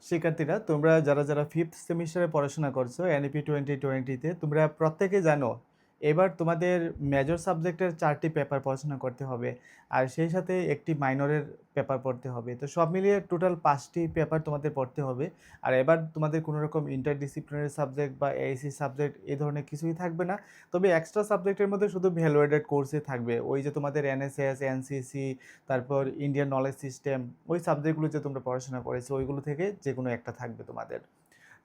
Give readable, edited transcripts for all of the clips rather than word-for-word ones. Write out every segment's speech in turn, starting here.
শিক্ষার্থীরা তোমরা যারা ফিফথ সেমিস্টারে পড়াশোনা করছো এনইপি 2020-তে তোমরা প্রত্যেকে জানো এবার তোমাদের মেজর সাবজেক্টের 4টি পেপার পড়াশোনা করতে হবে আর সেই সাথে একটি মাইনরের পেপার পড়তে হবে। তো সব মিলিয়ে টোটাল 5টি পেপার তোমাদের পড়তে হবে। আর এবার তোমাদের কোনো রকম ইন্টারডিসিপ্লিনারি সাবজেক্ট বা এইসি সাবজেক্ট এই ধরনের কিছুই থাকবে না। তবে এক্সট্রা সাবজেক্টের মধ্যে শুধু ভ্যালুয়েটেড কোর্সে থাকবে, ওই যে তোমাদের এনএসএস, এনসিসি, তারপর ইন্ডিয়ান নলেজ সিস্টেম, ওই সাবজেক্টগুলো যে তোমরা পড়াশোনা করেছো ওইগুলো থেকে যে কোনো একটা থাকবে তোমাদের।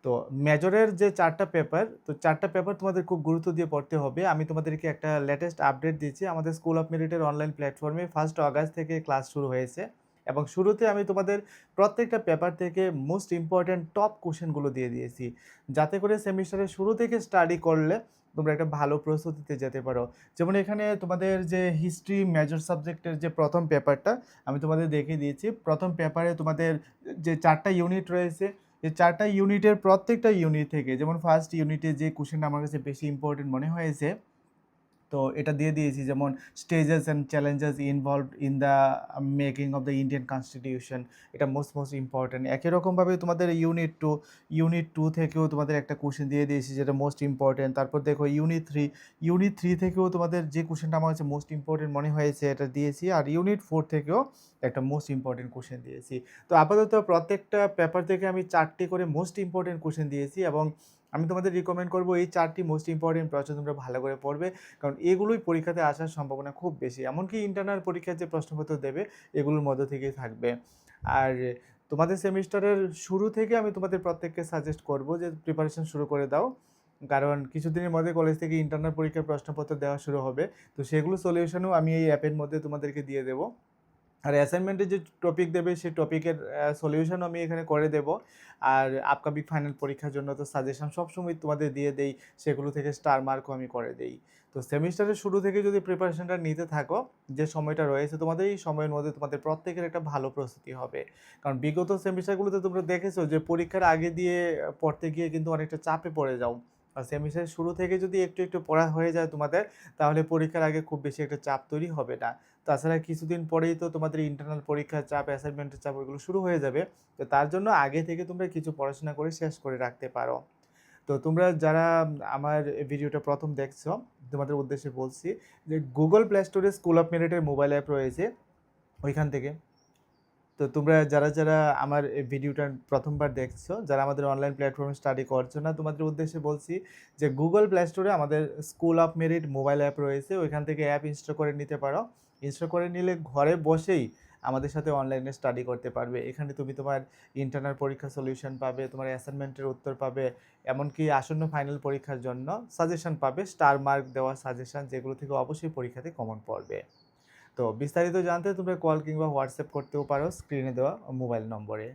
তো মেজরের যে 4টা পেপার, তো 4টা পেপার তোমাদের খুব গুরুত্ব দিয়ে পড়তে হবে। আমি তোমাদেরকে একটা লেটেস্ট আপডেট দিচ্ছি, আমাদের স্কুল অফ মেরিটের অনলাইন প্ল্যাটফর্মে 1 আগস্ট থেকে ক্লাস শুরু হয়েছে এবং শুরুতে আমি তোমাদের প্রত্যেকটা পেপার থেকে মোস্ট ইম্পর্ট্যান্ট টপ কোশ্চেনগুলো দিয়ে দিয়েছি, যাতে করে সেমিস্টারের শুরু থেকে স্টাডি করলে তোমরা একটা ভালো প্রস্তুতিতে যেতে পারো। যেমন এখানে তোমাদের যে হিস্ট্রি মেজর সাবজেক্টের যে প্রথম পেপারটা আমি তোমাদের দেখিয়ে দিয়েছি। প্রথম পেপারে তোমাদের যে 4টা ইউনিট রয়েছে, এই 4টা ইউনিটের প্রত্যেকটা ইউনিট থেকে, যেমন ফার্স্ট ইউনিটে যে কোশ্চেনটা আমার কাছে বেশি ইম্পর্টেন্ট মনে হয়েছে, তো এটা দিয়ে দিয়েছি, যেমন stages and challenges involved in the making of the Indian constitution, এটা মোস্ট ইম্পর্টেন্ট। একই রকমভাবে তোমাদের ইউনিট টু থেকেও তোমাদের একটা কোশ্চেন দিয়ে দিয়েছি যেটা মোস্ট ইম্পর্টেন্ট। তারপর দেখো ইউনিট থ্রি থেকেও তোমাদের যে কোশ্চেনটা আমার কাছে মোস্ট ইম্পর্টেন্ট মনে হয়েছে এটা দিয়েছি, আর ইউনিট 4 থেকেও একটা মোস্ট ইম্পর্টেন্ট কোশ্চেন দিয়েছি। তো আপাতত প্রত্যেকটা পেপার থেকে আমি 4টি করে মোস্ট ইম্পর্টেন্ট কোশ্চেন দিয়েছি এবং আমি তোমাদের রিকমেন্ড করবো এই 4টি মোস্ট ইম্পর্টেন্ট প্রশ্ন তোমরা ভালো করে পড়বে, কারণ এগুলোই পরীক্ষাতে আসার সম্ভাবনা খুব বেশি। এমনকি ইন্টারনাল পরীক্ষার যে প্রশ্নপত্র দেবে এগুলোর মধ্য থেকেই থাকবে। আর তোমাদের সেমিস্টারের শুরু থেকে আমি তোমাদের প্রত্যেককে সাজেস্ট করব যে প্রিপারেশন শুরু করে দাও, কারণ কিছুদিনের মধ্যে কলেজ থেকে ইন্টারনাল পরীক্ষার প্রশ্নপত্র দেওয়া শুরু হবে। তো সেগুলো সলিউশনও আমি এই অ্যাপের মধ্যে তোমাদেরকে দিয়ে দেবো। আর অ্যাসাইনমেন্টে যে টপিক দেবে সেই টপিকের সলিউশনও আমি এখানে করে দেব। আর আপকামিং ফাইনাল পরীক্ষার জন্য তো সাজেশন সবসময় তোমাদের দিয়ে দেই, সেগুলো থেকে স্টার মার্কও আমি করে দেই। তো সেমিস্টারের শুরু থেকে যদি প্রিপারেশনটা নিতে থাকো, যে সময়টা রয়েছে তোমাদের, এই সময়ের মধ্যে তোমাদের প্রত্যেকের একটা ভালো প্রস্তুতি হবে। কারণ বিগত সেমিস্টারগুলোতে তোমরা দেখেছো যে পরীক্ষার আগে দিয়ে পড়তে গিয়ে কিন্তু অনেকটা চাপে পড়ে যাও। আর সেমিস্টারের শুরু থেকে যদি একটু পড়া হয়ে যায় তোমাদের, তাহলে পরীক্ষার আগে খুব বেশি একটা চাপ তৈরি হবে না। তাছাড়া কিছুদিন পরেই তো তোমাদের ইন্টারনাল পরীক্ষার চাপ, অ্যাসাইনমেন্টের চাপ, ওইগুলো শুরু হয়ে যাবে। তো তার জন্য আগে থেকে তোমরা কিছু পড়াশোনা করে শেষ করে রাখতে পারো। তো তোমরা যারা আমার ভিডিওটা প্রথম দেখছো, তোমাদের উদ্দেশ্যে বলছি যে গুগল প্লে স্টোরে স্কুল অফ মেরিটের মোবাইল অ্যাপ রয়েছে, ওইখান থেকে। তো তোমরা যারা আমার এই ভিডিওটা প্রথমবার দেখছো, যারা আমাদের অনলাইন প্ল্যাটফর্মে স্টাডি করছো না, তোমাদের উদ্দেশ্যে বলছি যে গুগল প্লে স্টোরে আমাদের school of merit mobile app রয়েছে, ওইখান থেকে অ্যাপ ইনস্টল করে নিতে পারো। ইনস্টল করে নিলে ঘরে বসেই আমাদের সাথে অনলাইনে স্টাডি করতে পারবে। এখানে তুমি তোমার ইন্টারনাল পরীক্ষা সলিউশন পাবে, তোমার অ্যাসাইনমেন্টের উত্তর পাবে, এমনকি আসন্ন ফাইনাল পরীক্ষার জন্য সাজেশন পাবে, স্টার মার্ক দেওয়া সাজেশন, যেগুলো থেকে অবশ্যই পরীক্ষাতে কমন পড়বে। তো বিস্তারিত জানতে তোমরা কল কিংবা হোয়াটসঅ্যাপ করতেও পারো স্ক্রিনে দেওয়া মোবাইল নম্বরে।